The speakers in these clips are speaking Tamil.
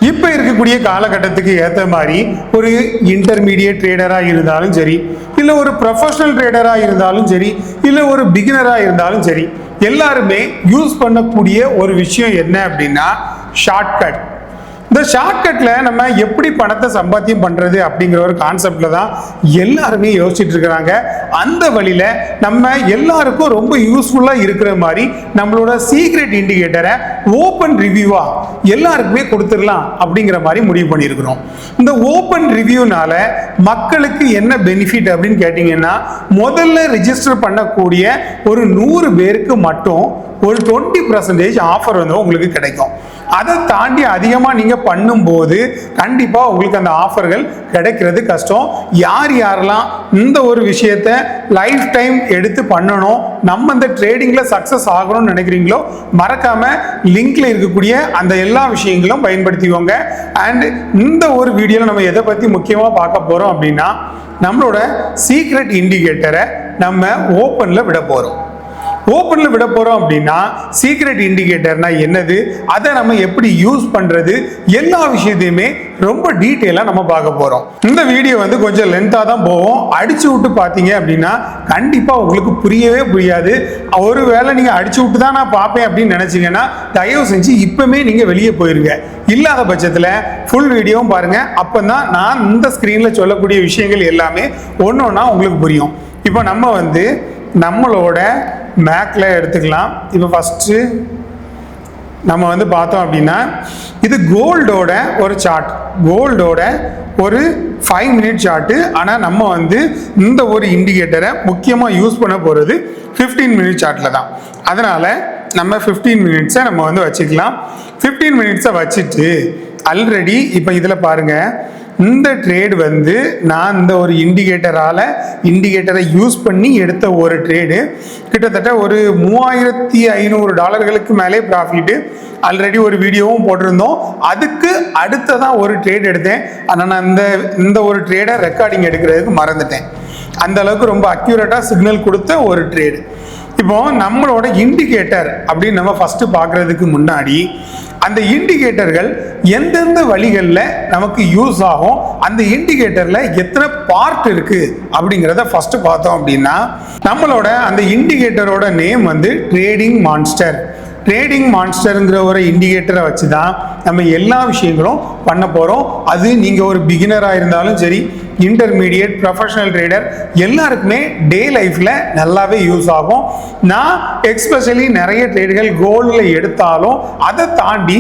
இப்போ இருக்கக்கூடிய காலகட்டத்துக்கு ஏற்ற மாதிரி ஒரு இன்டர்மீடியேட் ட்ரேடராக இருந்தாலும் சரி, இல்லை ஒரு ப்ரொஃபஷனல் ட்ரேடராக இருந்தாலும் சரி, இல்லை ஒரு பிகினராக இருந்தாலும் சரி, எல்லாருமே யூஸ் பண்ணக்கூடிய ஒரு விஷயம் என்ன அப்படின்னா ஷார்ட்கட். இந்த ஷார்ட்கட்டில் நம்ம எப்படி பணத்தை சம்பாத்தியம் பண்ணுறது அப்படிங்கிற ஒரு கான்செப்டில் தான் எல்லாருமே யோசிச்சுட்டு இருக்கிறாங்க. அந்த வழியில் நம்ம எல்லாருக்கும் ரொம்ப யூஸ்ஃபுல்லாக இருக்கிற மாதிரி நம்மளோட சீக்ரெட் இண்டிகேட்டரை ஓப்பன் ரிவ்யூவாக எல்லாருக்குமே கொடுத்துடலாம் அப்படிங்கிற மாதிரி முடிவு பண்ணியிருக்கிறோம். இந்த ஓப்பன் ரிவ்யூனால மக்களுக்கு என்ன பெனிஃபிட் அப்படின்னு கேட்டிங்கன்னா, முதல்ல ரிஜிஸ்டர் பண்ணக்கூடிய ஒரு 100 பேருக்கு மட்டும் ஒரு 20% ஆஃபர் வந்து உங்களுக்கு கிடைக்கும். அதை தாண்டி அதிகமாக நீங்கள் பண்ணும்போது கண்டிப்பாக உங்களுக்கு அந்த ஆஃபர்கள் கிடைக்கிறது கஷ்டம். யார் யாரெல்லாம் இந்த ஒரு விஷயத்தை லைஃப் டைம் எடுத்து பண்ணணும், நம்ம இந்த ட்ரேடிங்கில் சக்ஸஸ் ஆகணும்னு நினைக்கிறீங்களோ மறக்காமல் லிங்க்ல இருக்கக்கூடிய அந்த எல்லா விஷயங்களும் பயன்படுத்திக்கோங்க. அண்ட் இந்த ஒரு வீடியோவில் நம்ம எதை பற்றி முக்கியமாக பார்க்க போகிறோம் அப்படின்னா, நம்மளோட சீக்ரெட் இண்டிகேட்டரை நம்ம ஓப்பனில் விட போகிறோம். ஓப்பனில் விட போகிறோம் அப்படின்னா சீக்ரெட் இண்டிகேட்டர்னா என்னது, அதை நம்ம எப்படி யூஸ் பண்ணுறது, எல்லா விஷயத்தையுமே ரொம்ப டீட்டெயிலாக நம்ம பார்க்க போகிறோம். இந்த வீடியோ வந்து கொஞ்சம் லென்த்தாக தான் போகும். அடிச்சு விட்டு பார்த்தீங்க அப்படின்னா கண்டிப்பாக உங்களுக்கு புரியவே புரியாது. ஒருவேளை நீங்கள் அடிச்சு விட்டு தான் நான் பார்ப்பேன் அப்படின்னு நினச்சிங்கன்னா தயவு செஞ்சு இப்போமே நீங்கள் வெளியே போயிருங்க. இல்லாத பட்சத்தில் ஃபுல் வீடியோவும் பாருங்கள். அப்போ தான் நான் இந்த ஸ்க்ரீனில் சொல்லக்கூடிய விஷயங்கள் எல்லாமே ஒன்று ஒன்றா உங்களுக்கு புரியும். இப்போ நம்ம வந்து நம்மளோட மேக்ல எடுத்துக்கலாம். இப்போ ஃபஸ்ட்டு நம்ம வந்து பார்த்தோம் அப்படின்னா இது கோல்டோட ஒரு சார்ட், கோல்டோட ஒரு 5 மினிட் சார்ட்டு. ஆனால் நம்ம வந்து இந்த ஒரு இண்டிகேட்டரை முக்கியமாக யூஸ் பண்ண போகிறது 15 மினிட் சார்ட்டில் தான். அதனால் நம்ம 15 மினிட்ஸை நம்ம வந்து வச்சுக்கலாம். 15 மினிட்ஸை வச்சுட்டு ஆல்ரெடி இப்போ இதில் பாருங்கள், இந்த ட்ரேடு வந்து நான் இந்த ஒரு இண்டிகேட்டரை யூஸ் பண்ணி எடுத்த ஒரு ட்ரேடு கிட்டத்தட்ட ஒரு $3500 மேலே ப்ராஃபிட்டு. ஆல்ரெடி ஒரு வீடியோவும் போட்டிருந்தோம். அதுக்கு அடுத்ததான் ஒரு ட்ரேட் எடுத்தேன். ஆனால் நான் இந்த ஒரு ட்ரேடை ரெக்கார்டிங் எடுக்கிறதுக்கு மறந்துட்டேன். அந்த அளவுக்கு ரொம்ப அக்யூரேட்டாக சிக்னல் கொடுத்த ஒரு ட்ரேடு. இப்போ நம்மளோட இண்டிகேட்டர் அப்படின்னு நம்ம ஃபர்ஸ்ட் பார்க்கறதுக்கு முன்னாடி அந்த இண்டிகேட்டர்கள் எந்தெந்த வழிகளில் நமக்கு யூஸ் ஆகும், அந்த இண்டிகேட்டரில் எத்தனை பார்ட் இருக்கு அப்படிங்கிறத ஃபர்ஸ்ட் பார்த்தோம் அப்படின்னா, நம்மளோட அந்த இண்டிகேட்டரோட நேம் வந்து ட்ரேடிங் மான்ஸ்டர். ட்ரேடிங் மான்ஸ்டருங்கிற ஒரு இண்டிகேட்டரை வச்சு தான் நம்ம எல்லா விஷயங்களும் பண்ண போகிறோம். அது நீங்கள் ஒரு பிகினராக இருந்தாலும் சரி, இன்டர்மீடியேட், ப்ரொஃபஷனல் ட்ரேடர் எல்லாருக்குமே டே லைஃப்பில் நல்லாவே யூஸ் ஆகும். நான் எக்ஸ்பெஷலி நிறைய ட்ரேடுகள் கோல்டில் எடுத்தாலும் அதை தாண்டி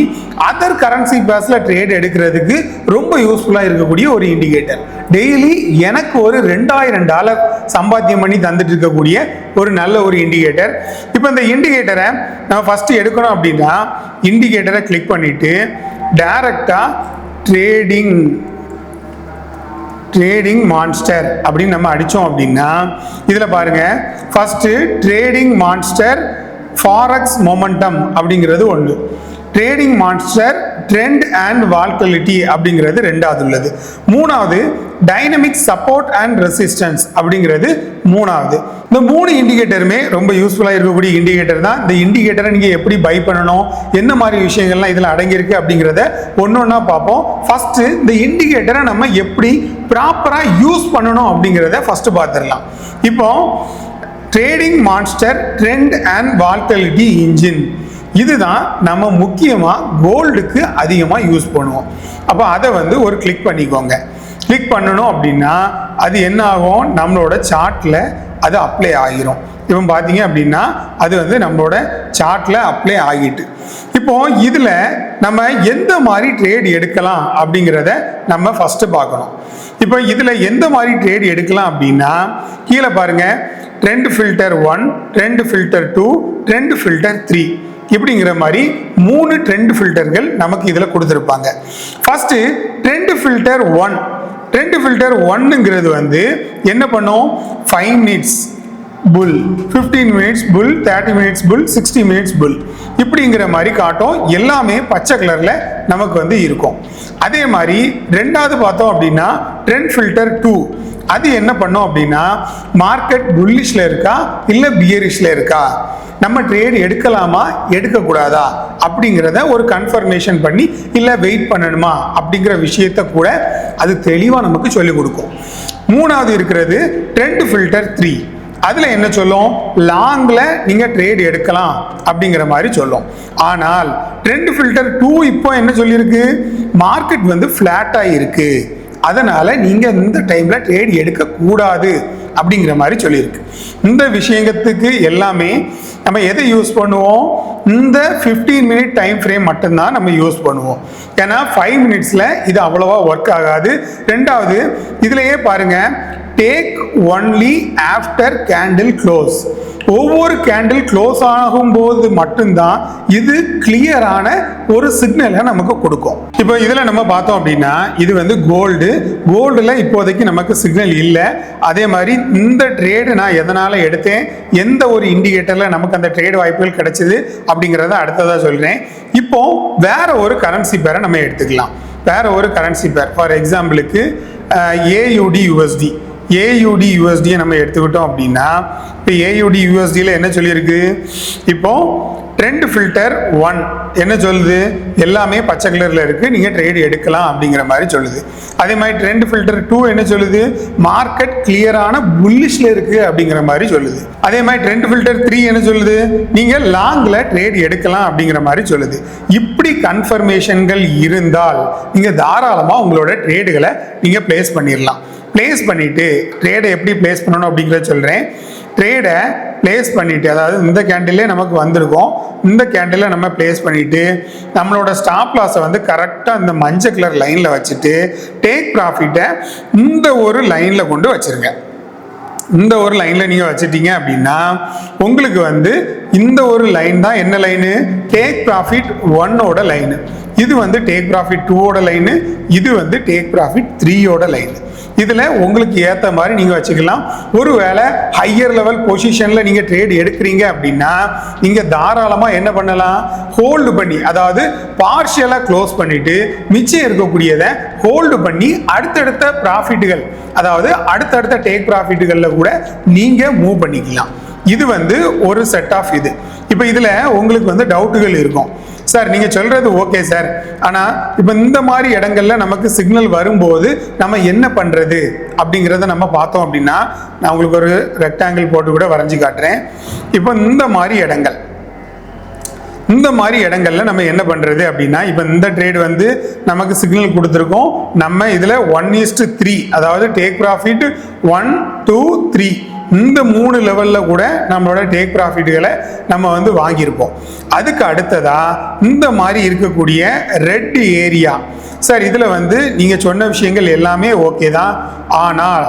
அதர் கரன்சி பேஸில் ட்ரேட் எடுக்கிறதுக்கு ரொம்ப யூஸ்ஃபுல்லாக இருக்கக்கூடிய ஒரு இண்டிகேட்டர். டெய்லி எனக்கு ஒரு $2000 சம்பாத்தியம் பண்ணி தந்துட்டு இருக்கக்கூடிய ஒரு நல்ல ஒரு இண்டிகேட்டர். இப்போ இந்த இண்டிகேட்டரை நம்ம ஃபஸ்ட்டு எடுக்கணும் அப்படின்னா இண்டிகேட்டரை கிளிக் பண்ணிவிட்டு டைரக்டாக ட்ரேடிங் மான்ஸ்டர் அப்படின்னு நம்ம அடித்தோம் அப்படின்னா இதில் பாருங்கள், first trading monster forex momentum அப்படிங்கிறது ஒன்று, trading monster trend and volatility அப்படிங்கிறது ரெண்டாவது உள்ளது, மூணாவது டைனமிக் சப்போர்ட் அண்ட் ரெசிஸ்டன்ஸ் அப்படிங்கிறது மூணாவது. இந்த 3 இண்டிகேட்டருமே ரொம்ப யூஸ்ஃபுல்லாக இருக்கக்கூடிய இண்டிகேட்டர் தான். இந்த இண்டிகேட்டரை நீங்கள் எப்படி பை பண்ணணும், என்ன மாதிரி விஷயங்கள்லாம் இதில் அடங்கியிருக்கு அப்படிங்கிறத ஒன்று ஒன்றா பார்ப்போம். ஃபஸ்ட்டு இந்த இண்டிகேட்டரை நம்ம எப்படி ப்ராப்பராக யூஸ் பண்ணணும் அப்படிங்கிறத ஃபஸ்ட்டு பார்த்துடலாம். இப்போ trading monster trend and volatility engine, இதுதான் நம்ம முக்கியமாக கோல்டுக்கு அதிகமாக யூஸ் பண்ணுவோம். அப்போ அதை வந்து ஒரு கிளிக் பண்ணிக்கோங்க. கிளிக் பண்ணணும் அப்படின்னா அது என்ன ஆகும், நம்மளோட சார்ட்டில் அது அப்ளை ஆகிரும். இப்போ பார்த்தீங்க அப்படின்னா அது வந்து நம்மளோட சார்ட்டில் அப்ளை ஆகிட்டு. இப்போ இதில் நம்ம எந்த மாதிரி ட்ரேட் எடுக்கலாம் அப்படிங்கிறத நம்ம ஃபஸ்ட்டு பார்க்கணும். இப்போ இதில் எந்த மாதிரி ட்ரேட் எடுக்கலாம் அப்படின்னா கீழே பாருங்கள், trend filter 1, trend filter 2, trend filter 3 இப்படிங்கிற மாதிரி 3 ட்ரெண்ட் ஃபில்டர்கள் நமக்கு இதில் கொடுத்துருப்பாங்க. First trend filter 1, trend filter 1ங்கிறது வந்து என்ன பண்ணும், 5 மினிட்ஸ் புல், 15 மினிட்ஸ் புல், 30 மினிட்ஸ் புல், 60 மினிட்ஸ் புல், இப்படிங்கிற மாதிரி காட்டும். எல்லாமே பச்சை கலர்ல நமக்கு வந்து இருக்கும். அதே மாதிரி ரெண்டாவது பார்த்தோம் அப்படின்னா ட்ரெண்ட் ஃபில்டர் 2, அது என்ன பண்ணும் அப்படின்னா மார்க்கெட் புல்லிஷ்ல இருக்கா இல்ல பியரிஷ்ல இருக்கா, நம்ம ட்ரேட் எடுக்கலாமா எடுக்கக்கூடாதா அப்படிங்கிறத ஒரு கன்ஃபர்மேஷன் பண்ணி இல்லை வெயிட் பண்ணணுமா அப்படிங்கிற விஷயத்த கூட அது தெளிவாக நமக்கு சொல்லிக் கொடுக்கும். மூணாவது இருக்கிறது ட்ரெண்ட் ஃபில்டர் 3, அதில் என்ன சொல்லும், லாங்கில் நீங்கள் ட்ரேட் எடுக்கலாம் அப்படிங்கிற மாதிரி சொல்லும். ஆனால் ட்ரெண்ட் ஃபில்டர் 2 இப்போ என்ன சொல்லியிருக்கு, மார்க்கெட் வந்து ஃப்ளாட்டாக இருக்கு, அதனால நீங்கள் இந்த டைமில் ட்ரேட் எடுக்கக்கூடாது அப்படிங்கிற மாதிரி சொல்லியிருக்கு. இந்த விஷயத்துக்கு எல்லாமே நம்ம எதை யூஸ் பண்ணுவோம், இந்த 15 மினிட் டைம் ஃப்ரேம் மட்டும்தான் நம்ம யூஸ் பண்ணுவோம். ஏன்னா 5 மினிட்ஸில் இது அவ்வளோவா ஒர்க் ஆகாது. ரெண்டாவது இதுலையே பாருங்க, take only after candle close, ஒவ்வொரு கேண்டில் க்ளோஸ் ஆகும்போது மட்டும்தான் இது கிளியரான ஒரு சிக்னலை நமக்கு கொடுக்கும். இப்போ இதில் நம்ம பார்த்தோம் அப்படின்னா இது வந்து கோல்டில் இப்போதைக்கு நமக்கு சிக்னல் இல்லை. அதே மாதிரி இந்த ட்ரேடு நான் எதனால் எடுத்தேன், எந்த ஒரு இண்டிகேட்டரில் நமக்கு அந்த ட்ரேட் வாய்ப்புகள் கிடைச்சிது அப்படிங்கிறத அடுத்ததாக சொல்கிறேன். இப்போ வேற ஒரு கரன்சி பேரை நம்ம எடுத்துக்கலாம். வேற ஒரு கரன்சி பேர், ஃபார் எக்ஸாம்பிளுக்கு AUD USD நம்ம எடுத்துக்கிட்டோம் அப்படின்னா, இப்போ AUD USDல என்ன சொல்லியிருக்கு, இப்போ ட்ரெண்ட் ஃபில்டர் 1 என்ன சொல்லுது, எல்லாமே பச்சை கலரில் இருக்குது, நீங்கள் ட்ரேட் எடுக்கலாம் அப்படிங்கிற மாதிரி சொல்லுது. அதே மாதிரி ட்ரெண்ட் ஃபில்டர் 2 என்ன சொல்லுது, மார்க்கெட் கிளியரான புல்லிஷ்ல இருக்குது அப்படிங்கிற மாதிரி சொல்லுது. அதே மாதிரி ட்ரெண்ட் ஃபில்டர் 3 என்ன சொல்லுது, நீங்கள் லாங்கில் ட்ரேட் எடுக்கலாம் அப்படிங்கிற மாதிரி சொல்லுது. இப்படி கன்ஃபர்மேஷன்கள் இருந்தால் நீங்கள் தாராளமாக உங்களோட ட்ரேடுகளை நீங்கள் பிளேஸ் பண்ணிடலாம். பிளேஸ் பண்ணிவிட்டு ட்ரேடை எப்படி பிளேஸ் பண்ணணும் அப்படிங்கிறத சொல்கிறேன். ட்ரேடை பிளேஸ் பண்ணிவிட்டு, அதாவது இந்த கேண்டிலே நமக்கு வந்திருக்கும், இந்த கேண்டில் நம்ம பிளேஸ் பண்ணிவிட்டு நம்மளோட ஸ்டாப் லாஸை வந்து கரெக்டாக இந்த மஞ்சள் கலர் லைனில் வச்சுட்டு டேக் ப்ராஃபிட்டை இந்த ஒரு லைனில் கொண்டு வச்சுருங்க. இந்த ஒரு லைனில் நீங்கள் வச்சுட்டீங்க அப்படின்னா உங்களுக்கு வந்து இந்த ஒரு லைன் தான் என்ன லைனு, டேக் ப்ராஃபிட் 1ஓட லைனு, இது வந்து டேக் ப்ராஃபிட் 2ஓட லைனு, இது வந்து டேக் ப்ராஃபிட் 3ஓட லைனு. இதில் உங்களுக்கு ஏற்ற மாதிரி நீங்கள் வச்சுக்கலாம். ஒருவேளை ஹையர் லெவல் பொசிஷனில் நீங்கள் ட்ரேட் எடுக்கிறீங்க அப்படின்னா நீங்கள் தாராளமாக என்ன பண்ணலாம், ஹோல்டு பண்ணி, அதாவது பார்ஷியலாக க்ளோஸ் பண்ணிவிட்டு மிச்சம் இருக்கக்கூடியதை ஹோல்டு பண்ணி அடுத்தடுத்த ப்ராஃபிட்டுகள், அதாவது அடுத்தடுத்த டேக் ப்ராஃபிட்டுகளில் கூட நீங்கள் மூவ் பண்ணிக்கலாம். இது வந்து ஒரு செட் ஆஃப் இது. இப்போ இதில் உங்களுக்கு வந்து டவுட்டுகள் இருக்கும், சார் நீங்கள் சொல்கிறது ஓகே சார், ஆனால் இப்போ இந்த மாதிரி இடங்கள்ல நமக்கு சிக்னல் வரும்போது நம்ம என்ன பண்ணுறது அப்படிங்கிறத நம்ம பார்த்தோம் அப்படின்னா, நான் உங்களுக்கு ஒரு ரெக்டாங்கிள் போட்டு கூட வரைஞ்சி காட்டுறேன். இப்போ இந்த மாதிரி இடங்கள்ல நம்ம என்ன பண்ணுறது அப்படின்னா, இப்போ இந்த ட்ரேட் வந்து நமக்கு சிக்னல் கொடுத்துருக்கோம், நம்ம இதில் 1:3, அதாவது டேக் ப்ராஃபிட் 1, 2, 3 இந்த 3 லெவலில் கூட நம்மளோட டேக் ப்ராஃபிட்டுகளை நம்ம வந்து வாங்கியிருப்போம். அதுக்கு அடுத்ததா இந்த மாதிரி இருக்கக்கூடிய ரெட் ஏரியா, சார் இதில் வந்து நீங்கள் சொன்ன விஷயங்கள் எல்லாமே ஓகே தான், ஆனால்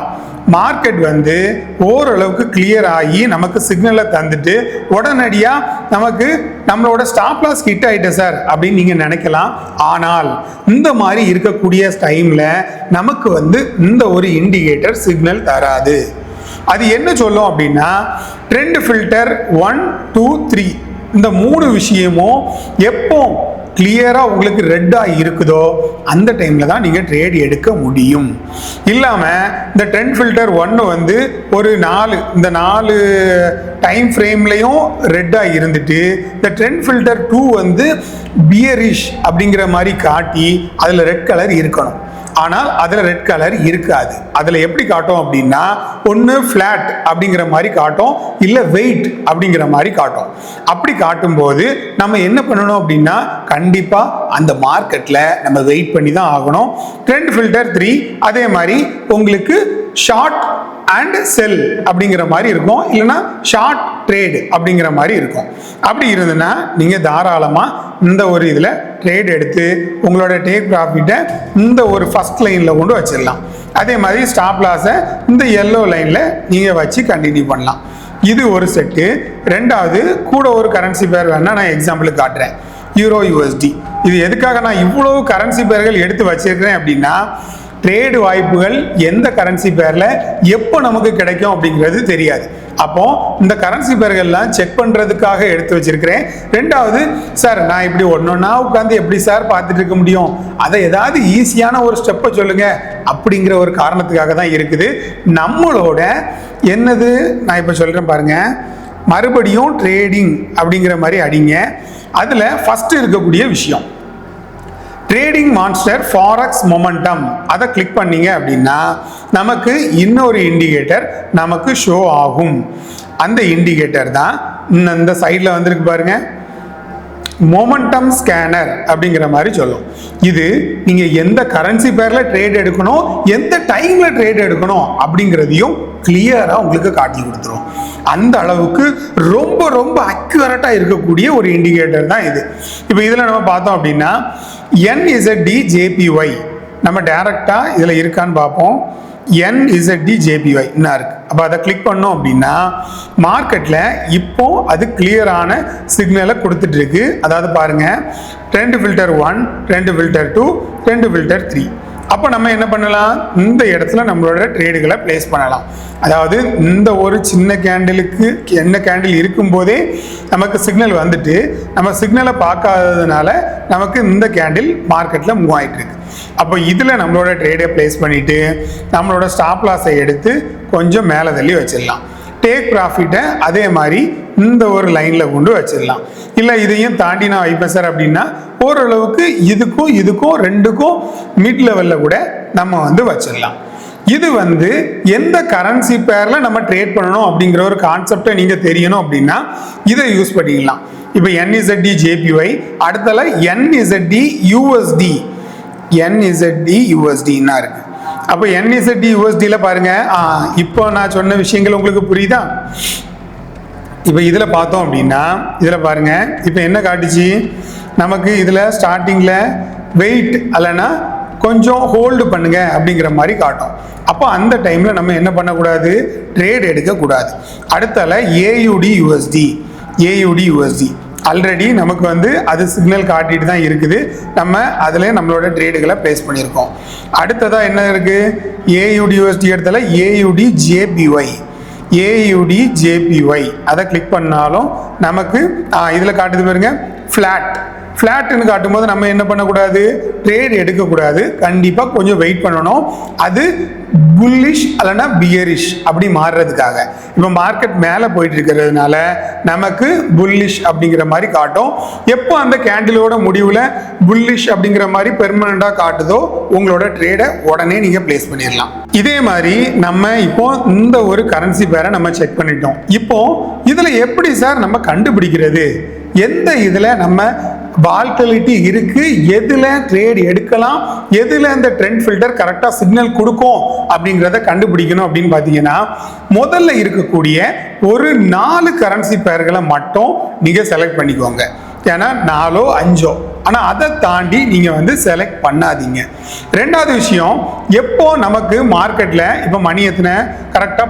மார்க்கெட் வந்து ஓரளவுக்கு கிளியர் ஆகி நமக்கு சிக்னலை தந்துட்டு உடனடியாக நமக்கு நம்மளோட ஸ்டாப் லாஸ் ஹிட் ஆகிட்ட சார் அப்படின்னு நீங்கள் நினைக்கலாம். ஆனால் இந்த மாதிரி இருக்கக்கூடிய டைமில் நமக்கு வந்து இந்த ஒரு இண்டிகேட்டர் சிக்னல் தராது. அது என்ன சொல்லும் அப்படின்னா, ட்ரெண்ட் ஃபில்டர் 1, 2, 3 இந்த 3 விஷயமும் எப்போ கிளியராக உங்களுக்கு ரெட்டாக இருக்குதோ அந்த டைமில் தான் நீங்கள் ட்ரேட் எடுக்க முடியும். இல்லாமல் இந்த ட்ரெண்ட் ஃபில்டர் 1 வந்து ஒரு 4 டைம் ஃப்ரேம்லையும் ரெட்டாக இருந்துட்டு இந்த ட்ரெண்ட் ஃபில்டர் 2 வந்து பியரிஷ் அப்படிங்கிற மாதிரி காட்டி அதில் ரெட் கலர் இருக்கணும். ஆனால் அதில் ரெட் கலர் இருக்காது. அதில் எப்படி காட்டும் அப்படின்னா, ஒன்று ஃப்ளாட் அப்படிங்கிற மாதிரி காட்டும், இல்லை வெயிட் அப்படிங்கிற மாதிரி காட்டும். அப்படி காட்டும்போது நம்ம என்ன பண்ணணும் அப்படின்னா, கண்டிப்பாக அந்த மார்க்கெட்டில் நம்ம வெயிட் பண்ணி தான் ஆகணும். ட்ரெண்ட் ஃபில்டர் 3 அதே மாதிரி உங்களுக்கு ஷார்ட் அண்ட் செல் அப்படிங்கிற மாதிரி இருக்கும், இல்லைன்னா ஷார்ட் ட்ரேடு அப்படிங்கிற மாதிரி இருக்கும். அப்படி இருந்ததுன்னா நீங்கள் தாராளமாக இந்த ஒரு இதில் ட்ரேட் எடுத்து உங்களோட டேக் ப்ராஃபிட்டை இந்த ஒரு ஃபர்ஸ்ட் லைனில் கொண்டு வச்சிடலாம். அதே மாதிரி ஸ்டாப் லாஸை இந்த எல்லோ லைனில் நீங்கள் வச்சு கண்டினியூ பண்ணலாம். இது ஒரு செட்டு. ரெண்டாவது கூட ஒரு கரன்சி பேர் வேணால் நான் எக்ஸாம்பிளுக்கு காட்டுறேன், யூரோ USD. இது எதுக்காக நான் இவ்வளோ கரன்சி பேர்கள் எடுத்து வச்சிருக்கிறேன் அப்படின்னா, ட்ரேடு வாய்ப்புகள் எந்த கரன்சி பேரில் எப்போ நமக்கு கிடைக்கும் அப்படிங்கிறது தெரியாது. அப்போ இந்த கரன்சி பேர்கள்லாம் செக் பண்றதுக்காக எடுத்து வச்சிருக்கிறேன். ரெண்டாவது, சார் நான் இப்படி ஒன்னொன்னா உட்காந்து எப்படி சார் பார்த்துட்டு இருக்க முடியும், அதை ஏதாவது ஈஸியான ஒரு ஸ்டெப்பை சொல்லுங்க அப்படிங்கிற ஒரு காரணத்துக்காக தான் இருக்குது. நம்மளோட என்னது நான் இப்ப சொல்றேன் பாருங்க, மறுபடியும் ட்ரேடிங் அப்படிங்கிற மாதிரி அடிங்க. அதுல ஃபர்ஸ்ட் இருக்கக்கூடிய விஷயம் ட்ரேடிங் மான்ஸ்டர் ஃபாரெக்ஸ் மொமெண்டம், அதை கிளிக் பண்ணீங்க அப்படின்னா நமக்கு இன்னொரு இண்டிகேட்டர் நமக்கு ஷோ ஆகும். அந்த இண்டிகேட்டர் தான் இந்த சைடில் வந்திருக்கு பாருங்க, மொமெண்டம் ஸ்கேனர் அப்படிங்கிற மாதிரி சொல்லும். இது நீங்க எந்த கரன்சி பேர்ல ட்ரேட் எடுக்கணும், எந்த டைம்ல ட்ரேட் எடுக்கணும் அப்படிங்கிறதையும் கிளியரா உங்களுக்கு காட்டி கொடுத்துரும். அந்த அளவுக்கு ரொம்ப ரொம்ப அக்யூரேட்டா இருக்கக்கூடிய ஒரு இண்டிகேட்டர் தான் இது. இப்போ இதுல நம்ம பார்த்தோம் அப்படின்னா NZD/JPY நம்ம டைரக்டா இதுல இருக்கான்னு பார்ப்போம். NZD/JPY என்ன இருக்கு, அப்போ அதை கிளிக் பண்ணோம் அப்படின்னா மார்க்கெட்ல இப்போ அது கிளியரான சிக்னலை கொடுத்துட்டு இருக்கு. அதாவது பாருங்க, trend filter 1, trend filter 2, trend filter 3. அப்போ நம்ம என்ன பண்ணலாம், இந்த இடத்துல நம்மளோட ட்ரேடுகளை பிளேஸ் பண்ணலாம். அதாவது இந்த ஒரு சின்ன கேண்டிலுக்கு என்ன கேண்டில் இருக்கும்போதே நமக்கு சிக்னல் வந்துட்டு நம்ம சிக்னலை பார்க்காததுனால நமக்கு இந்த கேண்டில் மார்க்கெட்டில் மூவ் ஆகிட்டு இருக்கு. அப்போ இதில் நம்மளோட ட்ரேடை பிளேஸ் பண்ணிட்டு நம்மளோட ஸ்டாப் லாஸை எடுத்து கொஞ்சம் மேலே தள்ளி வச்சிடலாம். டேக் ப்ராஃபிட்டை அதே மாதிரி இந்த ஒரு லைனில் கொண்டு வச்சிடலாம். இல்லை இதையும் தாண்டி நான் வைப்பேன் சார் அப்படின்னா ஓரளவுக்கு இதுக்கும் ரெண்டுக்கும் மிட் லெவலில் கூட நம்ம வச்சிடலாம். இது எந்த கரன்சி பேரில் நம்ம ட்ரேட் பண்ணணும் அப்படிங்கிற ஒரு கான்செப்டை நீங்கள் தெரியணும் அப்படின்னா இதை யூஸ் பண்ணிக்கலாம். இப்போ NZD/JPY, அடுத்தல NZD/USD, NZD/USDன்னா இருக்கு. அப்போ NZD/USDல பாருங்க, இப்போ நான் சொன்ன விஷயங்கள் உங்களுக்கு புரியுதா? இப்போ இதில் பார்த்தோம் அப்படின்னா இதில் பாருங்க, இப்போ என்ன காட்டுச்சு நமக்கு, இதில் ஸ்டார்டிங்கில் வெயிட் அல்லனா கொஞ்சம் ஹோல்டு பண்ணுங்க அப்படிங்கிற மாதிரி காட்டும். அப்போ அந்த டைமில் நம்ம என்ன பண்ணக்கூடாது, ட்ரேட் எடுக்கக்கூடாது. அடுத்தால AUD/USD ஆல்ரெடி நமக்கு அது சிக்னல் காட்டிட்டு தான் இருக்குது. நம்ம அதில் நம்மளோட ட்ரேடுகளை பிளேஸ் பண்ணியிருக்கோம். அடுத்ததாக என்ன இருக்கு, AUD/USD இடத்துல AUD/JPY அதை கிளிக் பண்ணாலும் நமக்கு இதில் காட்டுது பாருங்க, ஃப்ளாட்னு காட்டும்போது நம்ம என்ன பண்ணக்கூடாது, ட்ரேட் எடுக்கக்கூடாது. கண்டிப்பாக கொஞ்சம் வெயிட் பண்ணணும். அது புல்லிஷ் அல்லனா பியரிஷ் அப்படி மாறுறதுக்காக. இப்போ மார்க்கெட் மேலே போயிட்டு இருக்கிறதுனால நமக்கு புல்லிஷ் அப்படிங்கிற மாதிரி காட்டும். எப்போ அந்த கேண்டிலோட முடிவில் புல்லிஷ் அப்படிங்கிற மாதிரி பெர்மனண்டாக காட்டுதோ உங்களோட ட்ரேடை உடனே நீங்கள் பிளேஸ் பண்ணிடலாம். இதே மாதிரி நம்ம இப்போ இந்த ஒரு கரன்சி பேரை நம்ம செக் பண்ணிட்டோம். இப்போ இதில் எப்படி சார் நம்ம கண்டுபிடிக்கிறது, எந்த இதில் நம்ம வால்டிலிட்டி இருக்கு, எதுல ட்ரேட் எடுக்கலாம், எதுல இந்த ட்ரெண்ட் ஃபில்டர் கரெக்டா சிக்னல் கொடுக்கும் அப்படிங்கிறத கண்டுபிடிக்கணும் அப்படின்னு பார்த்தீங்கன்னா முதல்ல இருக்கக்கூடிய ஒரு 4 கரன்சி பேர்களை மட்டும் நீங்க செலக்ட் பண்ணிக்கோங்க. ஏன்னா 4 5, ஆனால் அதை தாண்டி நீங்க செலக்ட் பண்ணாதீங்க. ரெண்டாவது விஷயம், எப்போ நமக்கு மார்க்கெட்ல இப்போ மணி எத்தனை, கரெக்டா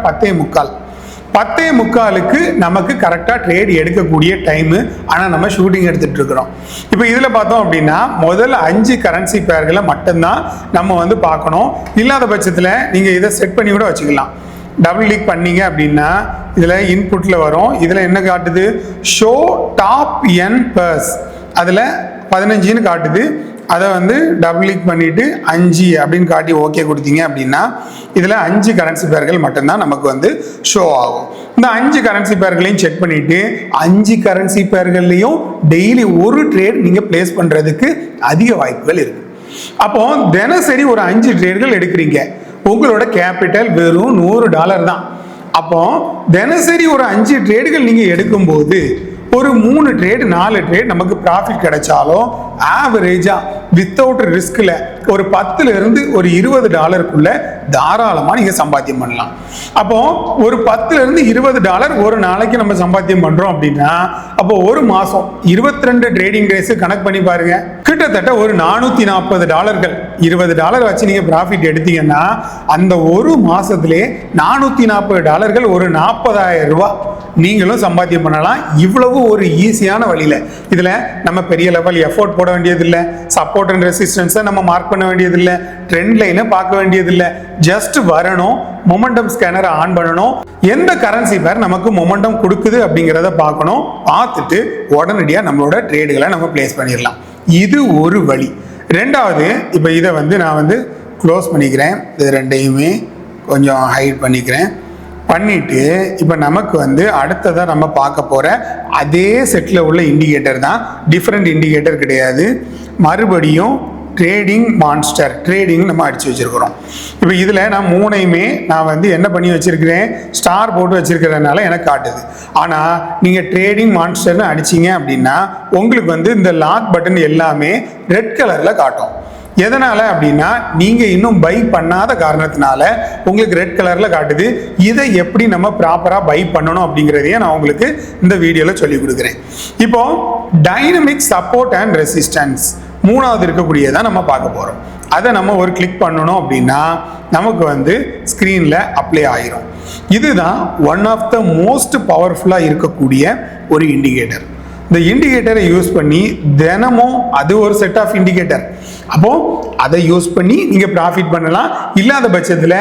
10:45 நமக்கு கரெக்டாக ட்ரேட் எடுக்கக்கூடிய டைமு. ஆனால் நம்ம ஷூட்டிங் எடுத்துட்டு இருக்கிறோம். இப்போ இதில் பார்த்தோம் அப்படின்னா முதல் 5 கரன்சி பேர்களை மட்டும்தான் நம்ம பார்க்கணும். இல்லாத பட்சத்தில் நீங்கள் இதை செட் பண்ணி கூட வச்சுக்கலாம். டபுள் கிளிக் பண்ணீங்க அப்படின்னா இதில் இன்புட்டில் வரும். இதில் என்ன காட்டுது, ஷோ டாப் என் பர்ஸ், அதில் 15ன்னு காட்டுது. அதை டபுள் கிளிக் பண்ணிட்டு 5 அப்படின்னு காட்டி ஓகே கொடுத்தீங்க அப்படின்னா இதில் 5 கரன்சி பேர்கள் மட்டும்தான் நமக்கு ஷோ ஆகும். இந்த 5 கரன்சி பேர்களையும் செக் பண்ணிட்டு 5 கரன்சி பேர்கள்லையும் டெய்லி ஒரு ட்ரேட் நீங்கள் பிளேஸ் பண்ணுறதுக்கு அதிக வாய்ப்புகள் இருக்கு. அப்போ தினசரி ஒரு 5 ட்ரேட்கள் எடுக்கிறீங்க, உங்களோட கேபிட்டல் வெறும் $100 தான். அப்போ தினசரி ஒரு 5 ட்ரேடுகள் நீங்கள் எடுக்கும்போது ஒரு 3 ட்ரேட் 4 ட்ரேட் நமக்கு ப்ராஃபிட் கிடைச்சாலும் ஆவரேஜா வித்தவுட் ரிஸ்க்ல ஒரு 10ல இருந்து ஒரு $20 தாராளமா நீங்க சம்பாத்தியம் பண்ணலாம். அப்போ ஒரு 10ல இருந்து $20 ஒரு நாளைக்கு நம்ம சம்பாத்தியம் பண்றோம் அப்படின்னா அப்போ ஒரு மாசம் 22 ட்ரேடிங் டேஸ் கணக்கு பண்ணி பாருங்க, கிட்டத்தட்ட ஒரு $440 $20 வச்சு நீங்க ப்ராஃபிட் எடுத்தீங்கன்னா அந்த ஒரு மாசத்திலே $440 ஒரு $40,000 நீங்களும் சம்பாத்தியம் பண்ணலாம். இவ்வளவு ஒரு ஈஸியான வழியில. இதுல நம்ம பெரிய லெவல் எஃபோர்ட் போட வேண்டியது இல்லை. சப்போஸ் சப்போர்ட் அண்ட் ரெசிஸ்டன்ஸை நம்ம மார்க் பண்ண வேண்டியதில்லை, ட்ரெண்ட் லைனை பார்க்க வேண்டியதில்லை. ஜஸ்ட் வரணும், மொமெண்டம் ஸ்கேனரை ஆன் பண்ணணும், எந்த கரன்சி பேர் நமக்கு மொமெண்டம் கொடுக்குது அப்படிங்கிறத பார்க்கணும். பார்த்துட்டு உடனடியாக நம்மளோட ட்ரேடுகளை நம்ம பிளேஸ் பண்ணிடலாம். இது ஒரு வழி. ரெண்டாவது, இப்போ இதை நான் க்ளோஸ் பண்ணிக்கிறேன். இது ரெண்டையுமே கொஞ்சம் ஹைட் பண்ணிவிட்டு இப்போ நமக்கு அடுத்ததாக நம்ம பார்க்க போகிற அதே செட்டில் உள்ள இண்டிகேட்டர் தான், டிஃப்ரெண்ட் இண்டிகேட்டர் கிடையாது. மறுபடியும் ட்ரேடிங் மான்ஸ்டர் ட்ரேடிங் நம்ம அடித்து வச்சுருக்கிறோம். இப்போ இதில் நான் மூணையுமே நான் என்ன பண்ணி வச்சுருக்கிறேன், ஸ்டார் போட்டு வச்சுருக்கிறதுனால எனக்கு காட்டுது. ஆனால் நீங்கள் ட்ரேடிங் மான்ஸ்டர்னு அடிச்சிங்க அப்படின்னா உங்களுக்கு இந்த லாக் பட்டன் எல்லாமே ரெட் கலரில் காட்டும். எதனால் அப்படின்னா நீங்கள் இன்னும் பை பண்ணாத காரணத்தினால உங்களுக்கு ரெட் கலரில் காட்டுது. இதை எப்படி நம்ம ப்ராப்பராக பை பண்ணணும் அப்படிங்கிறதையே நான் உங்களுக்கு இந்த வீடியோவில் சொல்லி கொடுக்குறேன். இப்போ டைனமிக் சப்போர்ட் அண்ட் ரெசிஸ்டன்ஸ் மூணாவது இருக்கக்கூடியதான் நம்ம பார்க்க போகிறோம். அதை நம்ம ஒரு கிளிக் பண்ணணும் அப்படின்னா நமக்கு ஸ்க்ரீனில் அப்ளை ஆகிரும். இதுதான் ஒன் ஆஃப் த மோஸ்ட் பவர்ஃபுல்லாக இருக்கக்கூடிய ஒரு இண்டிகேட்டர். இந்த இண்டிகேட்டரை யூஸ் பண்ணி தினமும் அது ஒரு செட் ஆஃப் இண்டிகேட்டர், அப்போ அதை யூஸ் பண்ணி நீங்கள் ப்ராஃபிட் பண்ணலாம். இல்லாத பட்சத்தில்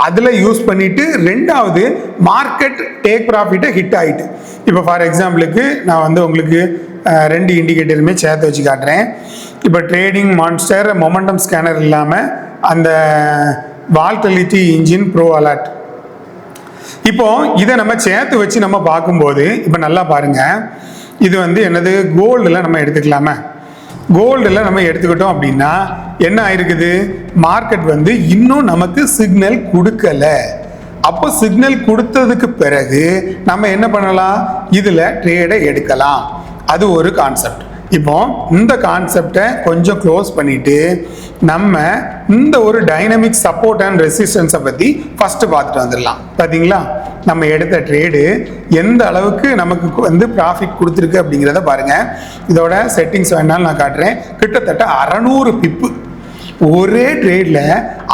அதில் யூஸ் பண்ணிட்டு ரெண்டாவது மார்க்கெட் டேக் ப்ராஃபிட்டை ஹிட் ஆகிட்டு. இப்போ ஃபார் எக்ஸாம்பிளுக்கு நான் உங்களுக்கு ரெண்டு இண்டிகேட்டருமே சேர்த்து வச்சு காட்டுறேன். இப்போ ட்ரேடிங் மான்ஸ்டர் மொமெண்டம் ஸ்கேனர் இல்லாமல் அந்த வால்டிலிட்டி இன்ஜின் ப்ரோ அலர்ட். இப்போ இதை நம்ம சேர்த்து வச்சு நம்ம பார்க்கும்போது இப்போ நல்லா பாருங்கள், இது என்னது கோல்டில் நம்ம எடுத்துக்கலாமா? கோல்டில் நம்ம எடுத்துக்கிட்டோம் அப்படின்னா என்ன ஆயிருக்குது, மார்க்கெட் இன்னும் நமக்கு சிக்னல் கொடுக்கல. அப்போ சிக்னல் கொடுத்ததுக்கு பிறகு நம்ம என்ன பண்ணலாம், இதில் ட்ரேடை எடுக்கலாம். அது ஒரு கான்செப்ட். இப்போ இந்த கான்செப்டை கொஞ்சம் க்ளோஸ் பண்ணிட்டு நம்ம இந்த ஒரு டைனமிக் சப்போர்ட் அண்ட் ரெசிஸ்டன்ஸை பற்றி ஃபஸ்ட்டு பார்த்துட்டு வந்துடலாம். பார்த்தீங்களா, நம்ம எடுத்த ட்ரேடு எந்த அளவுக்கு நமக்கு ப்ராஃபிட் கொடுத்துருக்கு அப்படிங்கிறத பாருங்கள். இதோட செட்டிங்ஸ் வேணாலும் நான் காட்டுறேன். கிட்டத்தட்ட 600 பிப்பு ஒரே ட்ரேடில்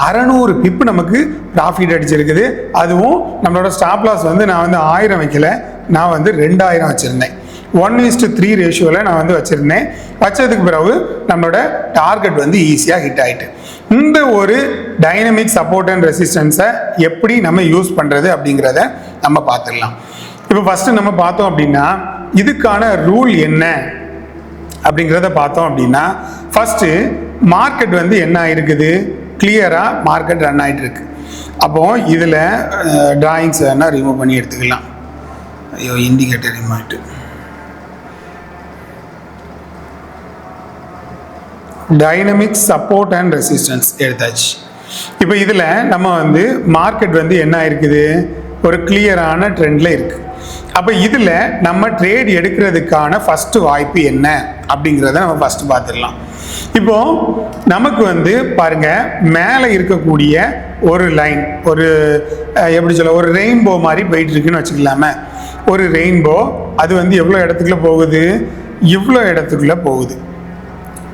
600 பிப்பு நமக்கு ப்ராஃபிட் அடிச்சிருக்குது. அதுவும் நம்மளோட ஸ்டாப் லாஸ் நான் 1000 வைக்கல, நான் 2000 வச்சுருந்தேன். 1:3 ரேஷியோவில் நான் வச்சுருந்தேன். வச்சதுக்கு பிறகு நம்மளோட டார்கெட் ஈஸியாக ஹிட் ஆகிட்டு. இந்த ஒரு டைனமிக் சப்போர்ட் அண்ட் ரெசிஸ்டன்ஸை எப்படி நம்ம யூஸ் பண்ணுறது அப்படிங்கிறத நம்ம பார்த்துடலாம். இப்போ ஃபஸ்ட்டு நம்ம பார்த்தோம் அப்படின்னா இதுக்கான ரூல் என்ன அப்படிங்கிறத பார்த்தோம் அப்படின்னா ஃபஸ்ட்டு மார்க்கெட் என்ன ஆகிருக்குது, கிளியராக மார்க்கெட் ரன் ஆகிட்டு இருக்கு. அப்போது இதில் டிராயிங்ஸ் வேணால் ரிமூவ் பண்ணி எடுத்துக்கலாம். ஐயோ, இண்டிகேட்டர் ரிமூவ் ஆகிட்டு. டைனமிக் சப்போர்ட் அண்ட் ரெசிஸ்டன்ஸ் எடுத்தாச்சு. இப்போ இதில் நம்ம மார்க்கெட் என்ன ஆயிருக்குது, ஒரு கிளியரான ட்ரெண்டில் இருக்குது. அப்போ இதில் நம்ம ட்ரேட் எடுக்கிறதுக்கான ஃபஸ்ட்டு வாய்ப்பு என்ன அப்படிங்கிறத நம்ம ஃபஸ்ட்டு பார்த்துடலாம். இப்போது நமக்கு பாருங்கள், மேலே இருக்கக்கூடிய ஒரு லைன், ஒரு எப்படி சொல்ல, ஒரு ரெயின்போ மாதிரி போயிட்டுருக்குன்னு வச்சுக்கலாமே. ஒரு ரெயின்போ அது எவ்வளோ இடத்துக்குள்ளே போகுது, இவ்வளோ இடத்துக்குள்ளே போகுது.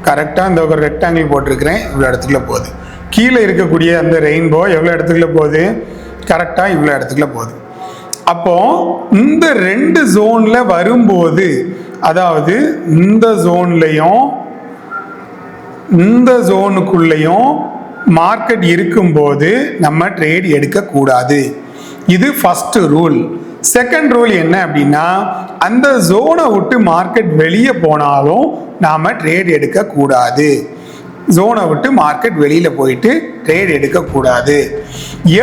கரெக்டாக இந்த ஒரு ரெக்டாங்கிள் போட்டிருக்கிறேன், இவ்வளோ இடத்துக்குள்ள போகுது. கீழே இருக்கக்கூடிய அந்த ரெயின்போ எவ்வளோ இடத்துக்குள்ள போகுது, கரெக்டாக இவ்வளோ இடத்துக்குள்ள போகுது. அப்போது இந்த ரெண்டு ஜோனில் வரும்போது, அதாவது இந்த ஜோன்லையும் இந்த ஜோனுக்குள்ளேயும் மார்க்கெட் இருக்கும்போது நம்ம ட்ரேட் எடுக்கக்கூடாது. இது ஃபஸ்ட்டு ரூல். செகண்ட் ரூல் என்ன அப்படின்னா, அந்த ஜோனை விட்டு மார்க்கெட் வெளியே போனாலும் நாம் ட்ரேட் எடுக்கக்கூடாது. ஜோனை விட்டு மார்க்கெட் வெளியில் போயிட்டு ட்ரேட் எடுக்கக்கூடாது.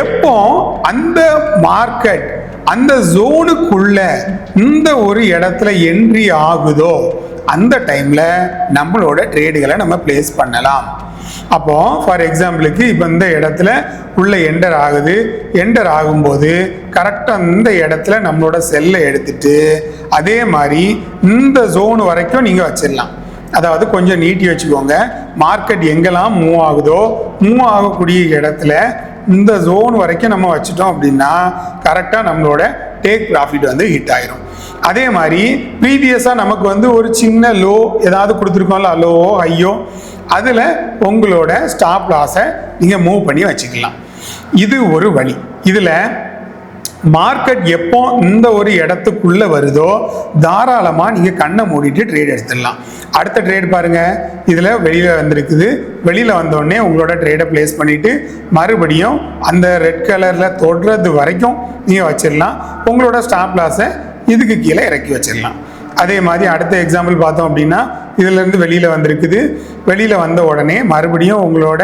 எப்போ அந்த மார்க்கெட் அந்த ஜோனுக்குள்ள இந்த ஒரு இடத்துல என்ட்ரி ஆகுதோ அந்த டைமில் நம்மளோட ட்ரேடுகளை நம்ம பிளேஸ் பண்ணலாம். அப்போ ஃபார் எக்ஸாம்பிளுக்கு இப்போ இந்த இடத்துல உள்ள என்டர் ஆகுது. என்டர் ஆகும்போது கரெக்டாக இந்த இடத்துல நம்மளோட செல்லை எடுத்துட்டு அதே மாதிரி இந்த ஜோன் வரைக்கும் நீங்கள் வச்சிடலாம். அதாவது கொஞ்சம் நீட்டி வச்சுக்கோங்க. மார்க்கெட் எங்கெல்லாம் மூவ் ஆகுதோ மூவ் ஆகக்கூடிய இடத்துல இந்த ஜோன் வரைக்கும் நம்ம வச்சுட்டோம் அப்படின்னா கரெக்டாக நம்மளோட டேக் ப்ராஃபிட் ஹிட் ஆயிரும். அதே மாதிரி ப்ரீவியஸாக நமக்கு ஒரு சின்ன லோ ஏதாவது கொடுத்துருக்கோம்ல, லோவோ ஹையோ, அதில் உங்களோட ஸ்டாப் லாஸை நீங்கள் மூவ் பண்ணி வச்சுக்கலாம். இது ஒரு வழி. இதில் மார்க்கெட் எப்போ இந்த ஒரு இடத்துக்குள்ள வருதோ தாராளமா நீங்க கண்ணை மூடிட்டு ட்ரேட் எடுத்துடலாம். அடுத்த ட்ரேட் பாருங்க, இதுல வெளியில வந்திருக்குது. வெளியில வந்தோடனே உங்களோட ட்ரேடை பிளேஸ் பண்ணிட்டு மறுபடியும் அந்த ரெட் கலர்ல தொடுறது வரைக்கும் நீங்க வச்சிடலாம். உங்களோட ஸ்டாப் லாஸை இதுக்கு கீழே இறக்கி வச்சிடலாம். அதே மாதிரி அடுத்த எக்ஸாம்பிள் பார்த்தோம் அப்படின்னா, இதுல இருந்து வெளியில வந்திருக்குது. வெளியில வந்த உடனே மறுபடியும் உங்களோட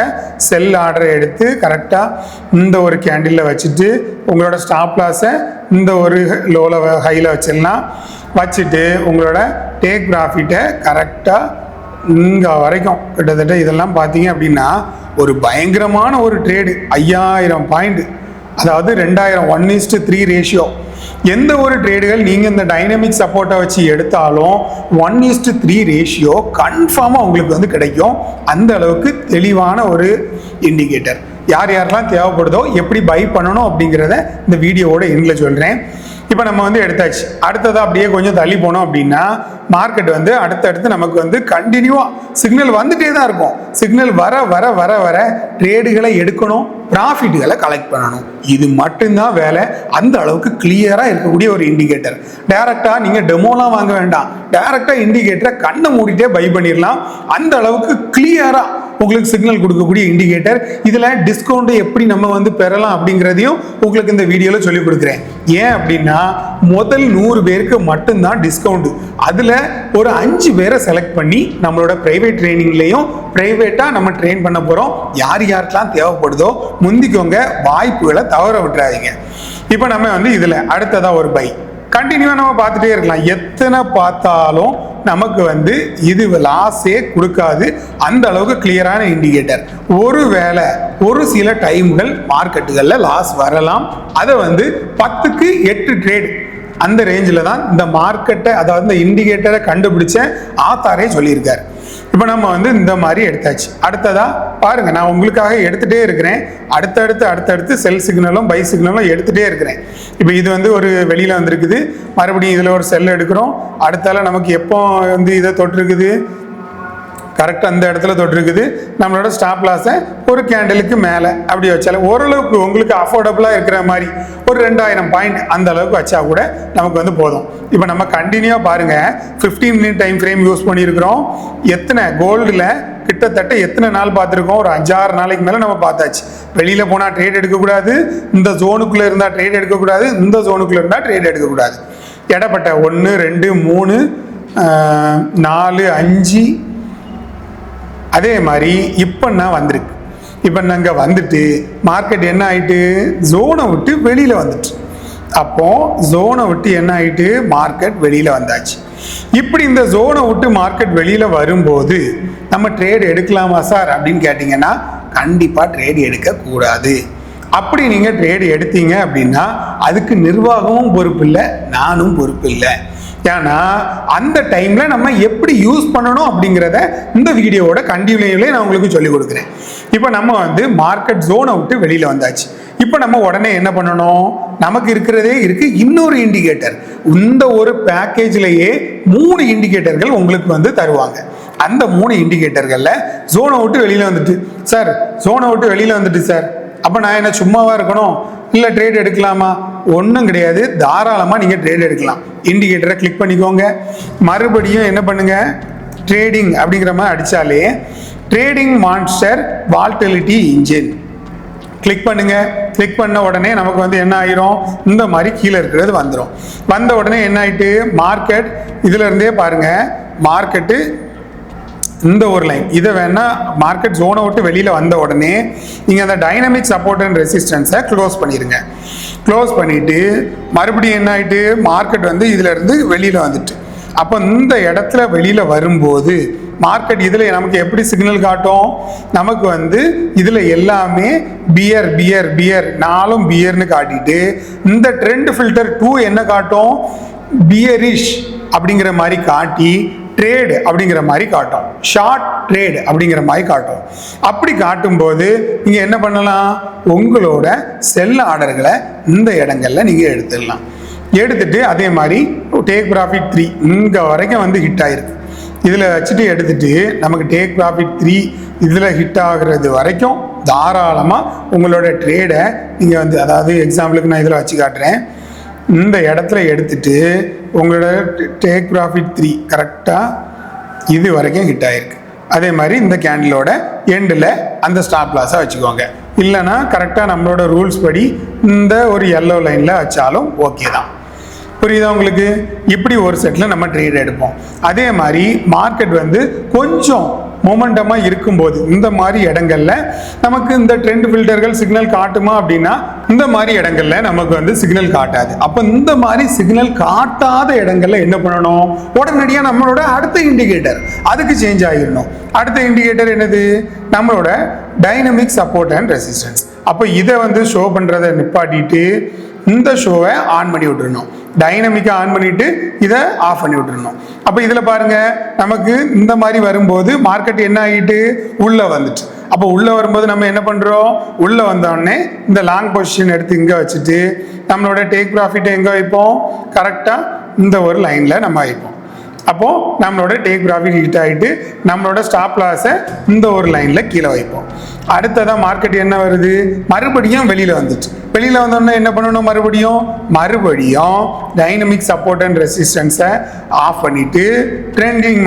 செல் ஆர்டரை எடுத்து கரெக்டா இந்த ஒரு கேண்டில்ல வச்சுட்டு உங்களோட ஸ்டாப் லாஸை இந்த ஒரு லோல ஹைல வச்சிடலாம். வச்சுட்டு உங்களோட டேக் ப்ராஃபிட்டை கரெக்டா இங்க வரைக்கும் கிட்டத்தட்ட இதெல்லாம் பார்த்தீங்க அப்படின்னா ஒரு பயங்கரமான ஒரு ட்ரேடு 5000 பாயிண்ட், அதாவது 2000 1:3 ரேஷியோ. எந்த ஒரு ட்ரேடுகள் நீங்கள் இந்த டைனமிக் சப்போர்ட்டை வச்சு எடுத்தாலும் 1:3 ரேஷியோ கன்ஃபார்மாக உங்களுக்கு வந்து கிடைக்கும். அந்த அளவுக்கு தெளிவான ஒரு இண்டிகேட்டர். யார் யாரெல்லாம் தேவைப்படுதோ எப்படி பை பண்ணணும் அப்படிங்கிறத இந்த வீடியோவோட எண்டில் சொல்கிறேன். இப்போ நம்ம வந்து எடுத்தாச்சு. அடுத்ததாக அப்படியே கொஞ்சம் தள்ளி போனோம் அப்படின்னா மார்க்கெட் வந்து அடுத்தடுத்து நமக்கு வந்து கண்டினியூவாக சிக்னல் வந்துட்டே தான் இருக்கும். சிக்னல் வர வர வர வர ட்ரேடுகளை எடுக்கணும், ப்ராஃபிட்டுகளை கலெக்ட் பண்ணணும். இது மட்டும்தான் வேலை. அந்த அளவுக்கு கிளியராக இருக்கக்கூடிய ஒரு இண்டிகேட்டர். டைரக்டாக நீங்கள் டெமோலாம் வாங்க வேண்டாம், டைரக்டாக இண்டிகேட்டரை கண்ணை மூடிட்டே பை பண்ணிடலாம். அந்த அளவுக்கு கிளியராக உங்களுக்கு சிக்னல் கொடுக்கக்கூடிய இண்டிகேட்டர். இதில் டிஸ்கவுண்ட் எப்படி நம்ம வந்து பெறலாம் அப்படிங்கிறதையும் உங்களுக்கு இந்த வீடியோவில் சொல்லிக் கொடுக்குறேன். ஏன் அப்படின்னா முதல் 100 பேருக்கு மட்டும்தான் டிஸ்கவுண்ட். அதில் ஒரு 5 பேரை செலக்ட் பண்ணி நம்மளோட பிரைவேட் ட்ரைனிங்லையும் பிரைவேட்டாக நம்ம ட்ரெயின் பண்ண போகிறோம். யார் யாருக்கெல்லாம் தேவைப்படுதோ முந்திக்கோங்க, வாய்ப்புகளை தவற விட்டுறாதீங்க. இப்போ நம்ம வந்து இதில் அடுத்ததாக ஒரு பை கண்டினியூவாக நம்ம பார்த்துட்டே இருக்கலாம். எத்தனை பார்த்தாலும் நமக்கு வந்து இது லாஸே கொடுக்காது. அந்த அளவுக்கு கிளியரான இண்டிகேட்டர். ஒருவேளை ஒரு சில டைம்கள் மார்க்கெட்டுகளில் லாஸ் வரலாம். அதை வந்து 10க்கு 8 ட்ரேட் அந்த ரேஞ்சில் தான் இந்த மார்க்கெட்டை, அதாவது இந்த இண்டிகேட்டரை கண்டுபிடிச்ச ஆத்தாரே சொல்லியிருக்காரு. இப்போ நம்ம வந்து இந்த மாதிரி எடுத்தாச்சு. அடுத்ததா பாருங்க, நான் உங்களுக்காக எடுத்துகிட்டே இருக்கிறேன். அடுத்தடுத்து செல் சிக்னலும் பை சிக்னலும் எடுத்துகிட்டே இருக்கிறேன். இப்போ இது வந்து ஒரு வெளியில் வந்திருக்குது. மறுபடியும் இதில் ஒரு செல் எடுக்கிறோம். அடுத்தால நமக்கு எப்போ வந்து இதை தொட்டிருக்குது, கரெக்டாக அந்த இடத்துல தொட்டிருக்குது. நம்மளோட ஸ்டாப் லாஸை ஒரு கேண்டலுக்கு மேலே அப்படி வச்சாலும் ஓரளவுக்கு உங்களுக்கு அஃபோர்டபுளாக இருக்கிற மாதிரி ஒரு 2000 பாயிண்ட் அந்த அளவுக்கு வச்சா கூட நமக்கு வந்து போதும். இப்போ நம்ம கண்டினியூவாக பாருங்கள், 15 மினிட் டைம் ஃப்ரேம் யூஸ் பண்ணியிருக்கிறோம். எத்தனை கோல்டில் கிட்டத்தட்ட எத்தனை நாள் பார்த்துருக்கோம்? ஒரு 5-6 நாளைக்கு மேலே நம்ம பார்த்தாச்சு. வெளியில் போனால் ட்ரேட் எடுக்கக்கூடாது, இந்த ஜோனுக்குள்ளே இருந்தால் ட்ரேட் எடுக்கக்கூடாது, இந்த ஜோனுக்குள்ளே இருந்தால் ட்ரேட் எடுக்கக்கூடாது. இடப்பட்ட 1 2 3 4 5 அதே மாதிரி இப்போ நான் வந்திருக்கு. இப்போ நாங்கள் வந்துட்டு மார்க்கெட் என்ன ஆயிட்டு, ஜோனை விட்டு வெளியில் வந்துட்டு. அப்போ ஜோனை விட்டு என்ன ஆயிட்டு, மார்க்கெட் வெளியில் வந்தாச்சு. இப்படி இந்த ஜோனை விட்டு மார்க்கெட் வெளியில் வரும்போது நம்ம ட்ரேட் எடுக்கலாமா சார் அப்படின்னு கேட்டிங்கன்னா கண்டிப்பாக ட்ரேட் எடுக்கக்கூடாது. அப்படி நீங்கள் ட்ரேட் எடுத்தீங்க அப்படின்னா அதுக்கு நிர்வாகமும் பொறுப்பு இல்லை, நானும் பொறுப்பு இல்லை. ஏன்னா அந்த டைம்ல நம்ம எப்படி யூஸ் பண்ணணும் அப்படிங்கிறத இந்த வீடியோவோட கண்டினியூலே நான் உங்களுக்கு சொல்லிக் கொடுக்குறேன். இப்போ நம்ம வந்து மார்க்கெட் ஜோனை விட்டு வெளியில வந்தாச்சு. இப்போ நம்ம உடனே என்ன பண்ணணும், நமக்கு இருக்கிறதே இருக்கு இன்னொரு இண்டிகேட்டர். இந்த ஒரு பேக்கேஜ்லயே 3 இண்டிகேட்டர்கள் உங்களுக்கு வந்து தருவாங்க. அந்த 3 இண்டிகேட்டர்கள்ல ஜோனை விட்டு வெளியில வந்துட்டு, சார் ஜோனை விட்டு வெளியில வந்துட்டு சார், அப்போ நான் என்ன சும்மாவா இருக்கணும், இல்லை ட்ரேட் எடுக்கலாமா? ஒன்றும் கிடையாது, தாராளமாக நீங்கள் ட்ரேட் எடுக்கலாம். இண்டிகேட்டரை கிளிக் பண்ணிக்கோங்க. மறுபடியும் என்ன பண்ணுங்க, ட்ரேடிங் அப்படிங்கிற மாதிரி அடித்தாலே trading monster volatility engine click பண்ணுங்க. கிளிக் பண்ண உடனே நமக்கு வந்து என்ன ஆயிரும், இந்த மாதிரி கீழே இருக்கிறது வந்துடும். வந்த உடனே என்ன ஆயிட்டு, மார்க்கெட் இதுல இருந்தே பாருங்க, மார்க்கெட்டு இந்த ஒரு லைன் இதை வேணா மார்க்கெட் ஜோனை விட்டு வெளியில வந்த உடனே நீங்க அந்த டைனமிக் சப்போர்ட் அண்ட் ரெசிஸ்டன்ஸை க்ளோஸ் பண்ணிருங்க. க்ளோஸ் பண்ணிட்டு மறுபடியும் என்ன ஆயிட்டு, மார்க்கெட் வந்து இதுல இருந்து வெளியில வந்துட்டு, அப்போ இந்த இடத்துல வெளியில வரும்போது மார்க்கெட் இதுல நமக்கு எப்படி சிக்னல் காட்டும், நமக்கு வந்து இதுல எல்லாமே பியர் பியர் பியர் 4ம் பியர்னு காட்டிட்டு, இந்த ட்ரெண்ட் ஃபில்டர் 2 என்ன காட்டும், பியரிஷ் அப்படிங்கிற மாதிரி காட்டி ட்ரேடு அப்படிங்கிற மாதிரி காட்டும், ஷார்ட் ட்ரேடு அப்படிங்கிற மாதிரி காட்டும். அப்படி காட்டும்போது நீங்க என்ன பண்ணலாம், உங்களோட செல் ஆர்டர்களை இந்த இடங்கள்ல நீங்க எடுத்துடலாம். எடுத்துட்டு அதே மாதிரி டேக் ப்ராஃபிட் 3 இங்க வரைக்கும் வந்து ஹிட் ஆயிருக்கு. இதில் வச்சுட்டு எடுத்துட்டு நமக்கு டேக் ப்ராஃபிட் 3 இதில் ஹிட் ஆகுறது வரைக்கும் தாராளமாக உங்களோட ட்ரேடை நீங்கள் வந்து, அதாவது எக்ஸாம்பிளுக்கு நான் இதில் வச்சு காட்டுறேன், இந்த இடத்துல எடுத்துட்டு உங்களோட டேக் ப்ராஃபிட் 3 கரெக்டாக இது வரைக்கும் ஹிட் ஆகிருக்கு. அதே மாதிரி இந்த கேண்டிலோட எண்டில் அந்த ஸ்டாப் லாஸை வச்சுக்கோங்க. இல்லைன்னா கரெக்டாக நம்மளோட ரூல்ஸ் படி இந்த ஒரு எல்லோ லைனில் வச்சாலும் ஓகே தான். புரியுதா உங்களுக்கு? இப்படி ஒரு செட்டில் நம்ம ட்ரேட் எடுப்போம். அதே மாதிரி மார்க்கெட் வந்து கொஞ்சம் மொமெண்டமாக இருக்கும்போது இந்த மாதிரி இடங்கள்ல நமக்கு இந்த ட்ரெண்ட் ஃபில்டர்கள் சிக்னல் காட்டுமா அப்படின்னா இந்த மாதிரி இடங்கள்ல நமக்கு வந்து சிக்னல் காட்டாது. அப்போ இந்த மாதிரி சிக்னல் காட்டாத இடங்கள்ல என்ன பண்ணணும்? உடனடியாக நம்மளோட அடுத்த இண்டிகேட்டர் அதுக்கு சேஞ்ச் ஆகிடணும். அடுத்த இண்டிகேட்டர் என்னது? நம்மளோட டைனமிக் சப்போர்ட் அண்ட் ரெசிஸ்டன்ஸ். அப்போ இதை வந்து ஷோ பண்ணுறதை நிப்பாட்டிட்டு இந்த ஷோவை ஆன் பண்ணி விட்டுருணும். டைனமிக்கை ஆன் பண்ணிட்டு இதை ஆஃப் பண்ணி விட்டுருணும். அப்போ இதில் பாருங்க, நமக்கு இந்த மாதிரி வரும்போது மார்க்கெட் என்ன ஆகிட்டு உள்ளே வந்துட்டு, அப்போ உள்ளே வரும்போது நம்ம என்ன பண்ணுறோம்? உள்ளே வந்தோடனே இந்த லாங் பொசிஷன் எடுத்து இங்கே வச்சுட்டு நம்மளோட டேக் ப்ராஃபிட்டை எங்கே வைப்போம்? கரெக்டாக இந்த ஒரு லைனில் நம்ம வைப்போம். அப்போது நம்மளோட டேக் ப்ராஃபிட் ஹிட் ஆகிட்டு நம்மளோட ஸ்டாப் லாஸை இந்த ஒரு லைனில் கீழே வைப்போம். அடுத்ததான் மார்க்கெட் என்ன வருது? மறுபடியும் வெளியில் வந்துச்சு. வெளியில் வந்தோடனே என்ன பண்ணணும்? மறுபடியும் டைனமிக் சப்போர்ட் அண்ட் ரெசிஸ்டன்ஸை ஆஃப் பண்ணிவிட்டு ட்ரேடிங்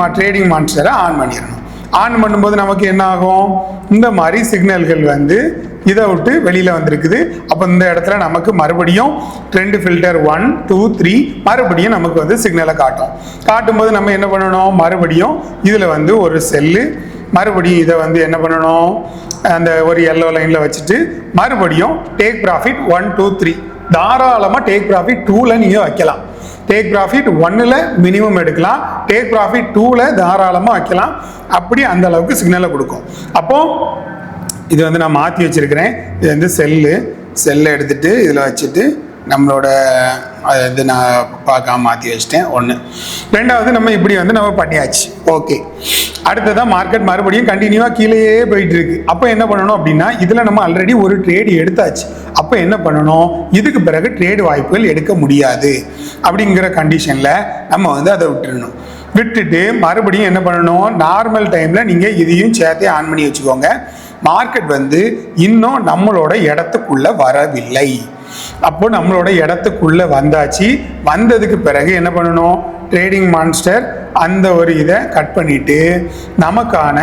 மான்ஸ்டரை ஆன் பண்ணிடணும். ஆன் பண்ணும்போது நமக்கு என்ன ஆகும்? இந்த மாதிரி சிக்னல்கள் வந்து இதை விட்டு வெளியில் வந்திருக்குது. அப்போ இந்த இடத்துல நமக்கு மறுபடியும் ட்ரெண்ட் ஃபில்டர் 1 2 3 மறுபடியும் நமக்கு வந்து சிக்னலை காட்டும்போது நம்ம என்ன பண்ணணும்? மறுபடியும் இதில் வந்து ஒரு செல்லு, மறுபடியும் இதை வந்து என்ன பண்ணணும்? அந்த ஒரு எல்லோ லைனில் வச்சுட்டு மறுபடியும் டேக் ப்ராஃபிட் 1 2 3 தாராளமாக டேக் ப்ராஃபிட் 2ல் நீங்கள் வைக்கலாம். டேக் ப்ராஃபிட் 1ல் மினிமம் எடுக்கலாம், டேக் ப்ராஃபிட் 2ல் தாராளமாக வைக்கலாம். அப்படி அந்த அளவுக்கு சிக்னலை கொடுக்கும். அப்போது இது வந்து நான் மாற்றி வச்சுருக்கிறேன். இது வந்து செல்லை எடுத்துகிட்டு இதில் வச்சுட்டு நம்மளோட அது வந்து நான் பார்க்காம மாற்றி வச்சிட்டேன். ஒன்று. ரெண்டாவது நம்ம இப்படி வந்து நம்ம பண்ணியாச்சு. ஓகே. அடுத்ததான் மார்க்கெட் மறுபடியும் கண்டினியூவாக கீழேயே போயிட்டு இருக்கு. அப்போ என்ன பண்ணணும் அப்படின்னா, இதில் நம்ம ஆல்ரெடி ஒரு ட்ரேடு எடுத்தாச்சு. அப்போ என்ன பண்ணணும்? இதுக்கு பிறகு ட்ரேடு வாய்ப்புகள் எடுக்க முடியாது அப்படிங்கிற கண்டிஷனில் நம்ம வந்து அதை விட்டுட்டு மறுபடியும் என்ன பண்ணணும்? நார்மல் டைமில் நீங்கள் இதையும் சேர்த்தே ஆன் பண்ணி வச்சுக்கோங்க. மார்க்கெட் வந்து இன்னும் நம்மளோட இடத்துக்குள்ள வரவில்லை. அப்போ நம்மளோட இடத்துக்குள்ள வந்தாச்சு. வந்ததுக்கு பிறகு என்ன பண்ணணும்? ட்ரேடிங் மான்ஸ்டர் அந்த ஒரு இதை கட் பண்ணிட்டு நமக்கான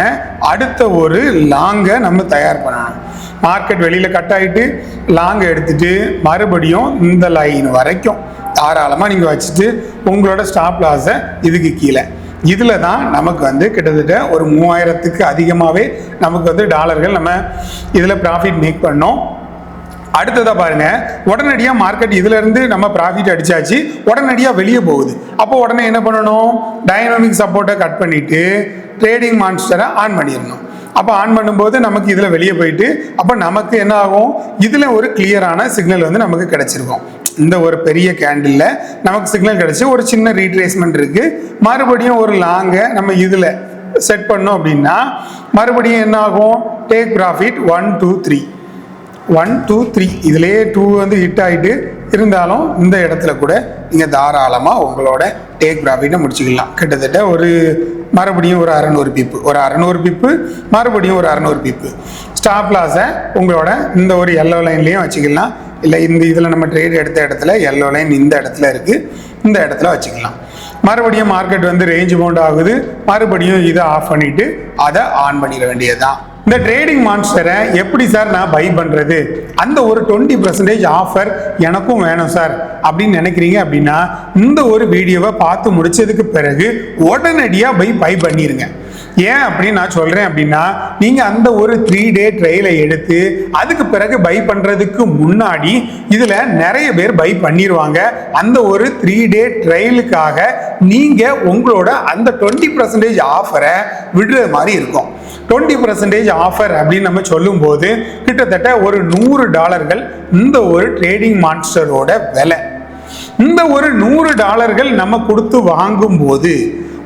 அடுத்த ஒரு லாங்கை நம்ம தயார் பண்ணணும். மார்க்கெட் வெளியில் கட் ஆகிட்டு லாங்கை எடுத்துட்டு மறுபடியும் இந்த லைன் வரைக்கும் தாராளமாக நீங்கள் வச்சுட்டு உங்களோட ஸ்டாப் லாஸை இதுக்கு கீழே, இதில் தான் நமக்கு வந்து கிட்டத்தட்ட ஒரு 3000க்கு அதிகமாகவே நமக்கு வந்து டாலர்கள் நம்ம இதில் ப்ராஃபிட் மேக் பண்ணோம். அடுத்ததாக பாருங்க, உடனடியாக மார்க்கெட் இதுல இருந்து நம்ம ப்ராஃபிட் அடிச்சாச்சு, உடனடியாக வெளியே போகுது. அப்போ உடனே என்ன பண்ணணும்? டைனமிக் சப்போர்ட்டை கட் பண்ணிட்டு ட்ரேடிங் மான்ஸ்டரை ஆன் பண்ணிடணும். அப்போ ஆன் பண்ணும்போது நமக்கு இதில் வெளியே போயிட்டு அப்போ நமக்கு என்ன ஆகும்? இதில் ஒரு கிளியரான சிக்னல் வந்து நமக்கு கிடைச்சிருக்கும். இந்த ஒரு பெரிய கேண்டில் நமக்கு சிக்னல் கிடைச்சி ஒரு சின்ன ரீட்ரேஸ்மெண்ட் இருக்கு. மறுபடியும் ஒரு லாங்கை நம்ம இதில் செட் பண்ணோம் அப்படின்னா மறுபடியும் என்ன ஆகும்? டேக் ப்ராஃபிட் 1 2 3 1 2 3 இதுலேயே 2 வந்து ஹிட் ஆகிட்டு இருந்தாலும் இந்த இடத்துல கூட நீங்கள் தாராளமாக உங்களோட டேக் ப்ராஃபிட்டை முடிச்சுக்கலாம். கிட்டத்தட்ட ஒரு மறுபடியும் ஒரு 600 பிப்பு, ஒரு 600 பிப்பு, மறுபடியும் ஒரு 600 பிப்பு. ஸ்டாப் லாஸை உங்களோட இந்த ஒரு எல்லோ லைன்லேயும் வச்சுக்கலாம். இல்லை இந்த இதில் நம்ம ட்ரேட் எடுத்த இடத்துல எல்லோ லைன் இந்த இடத்துல இருக்குது, இந்த இடத்துல வச்சுக்கலாம். மறுபடியும் மார்க்கெட் வந்து ரேஞ்ச் பவுண்ட் ஆகுது. மறுபடியும் இதை ஆஃப் பண்ணிவிட்டு அதை ஆன் பண்ணிட வேண்டியது தான். இந்த ட்ரேடிங் மான்ஸ்டரை எப்படி சார் நான் பை பண்ணுறது? அந்த ஒரு 20% ஆஃபர் எனக்கும் வேணும் சார் அப்படின்னு நினைக்கிறீங்க அப்படின்னா இந்த ஒரு வீடியோவை பார்த்து முடிச்சதுக்கு பிறகு உடனடியாக பை பண்ணிடுங்க. ஏன் அப்படின்னு நான் சொல்கிறேன் அப்படின்னா, நீங்கள் அந்த ஒரு 3 டே ட்ரையலை எடுத்து அதுக்கு பிறகு பை பண்ணுறதுக்கு முன்னாடி இதில் நிறைய பேர் பை பண்ணிடுவாங்க. அந்த ஒரு 3 டே ட்ரையலுக்காக நீங்கள் உங்களோட அந்த 20% ஆஃபரை விடுறது மாதிரி இருக்கும். 20% ஆஃபர் அப்படின்னு நம்ம சொல்லும்போது கிட்டத்தட்ட ஒரு $100 இந்த ஒரு ட்ரேடிங் மான்ஸ்டரோட விலை. இந்த ஒரு $100 நம்ம கொடுத்து வாங்கும்போது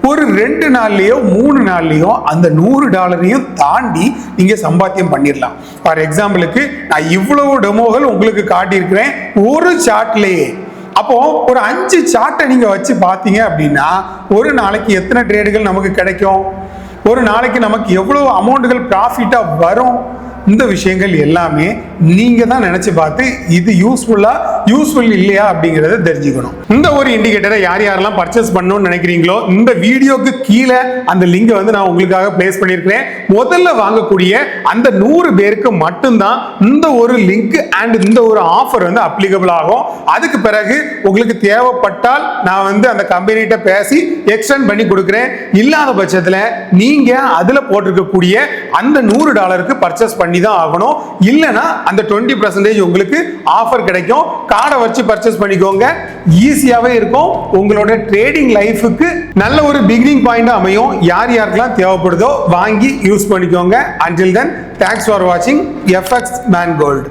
ஒரு 2 நாள்லயோ 3 நாள்லயோ அந்த $100 தாண்டி நீங்க சம்பாத்தியம் பண்ணிடலாம். ஃபார் எக்ஸாம்பிளுக்கு நான் இவ்வளவு டெமோகள் உங்களுக்கு காட்டியிருக்கிறேன். ஒரு சார்ட்லயே அப்போ ஒரு 5 சார்ட்டை நீங்க வச்சு பார்த்தீங்க அப்படின்னா ஒரு நாளைக்கு எத்தனை ட்ரேடுகள் நமக்கு கிடைக்கும், ஒரு நாளைக்கு நமக்கு எவ்வளவு அமௌண்ட்டுகள் ப்ராஃபிட்டா வரும், இந்த விஷயங்கள் எல்லாமே நீங்க தான் நினைச்சு பார்த்து இது யூஸ்ஃபுல் இல்லையா அப்படிங்கறத தெரிஞ்சுக்கணும். இந்த ஒரு இண்டிகேட்டரை யார் யாரெல்லாம் பர்ச்சேஸ் பண்ணணும்னு நினைக்கிறீங்களோ இந்த வீடியோக்கு கீழே அந்த லிங்கை வந்து நான் உங்களுக்காக பிளேஸ் பண்ணியிருக்கிறேன். முதல்ல வாங்கக்கூடிய அந்த 100 பேருக்கு மட்டும்தான் இந்த ஒரு லிங்க் அண்ட் இந்த ஒரு ஆஃபர் வந்து அப்ளிகபிள் ஆகும். அதுக்கு பிறகு உங்களுக்கு தேவைப்பட்டால் நான் வந்து அந்த கம்பெனிகிட்ட பேசி எக்ஸ்டெண்ட் பண்ணி கொடுக்குறேன். இல்லாத பட்சத்தில் நீங்க அதுல போட்டிருக்கக்கூடிய அந்த $100 பர்ச்சேஸ் பண்ணி தான் ஆகணும். இல்லனா அந்த 20% உங்களுக்கு ஆஃபர் கிடைக்கும். கார்டை வச்சு பர்ச்சேஸ் பண்ணிக்கோங்க. ஈஸியாவே இருக்கும். உங்களோட ட்ரேடிங் லைஃபுக்கு நல்ல ஒரு பிகினிங் பாயிண்ட் அமையும். யார் யாருக்கெல்லாம் தேவைப்படுதோ வாங்கி யூஸ் பண்ணிக்கோங்க. Until then, thanks for watching FX Man Gold.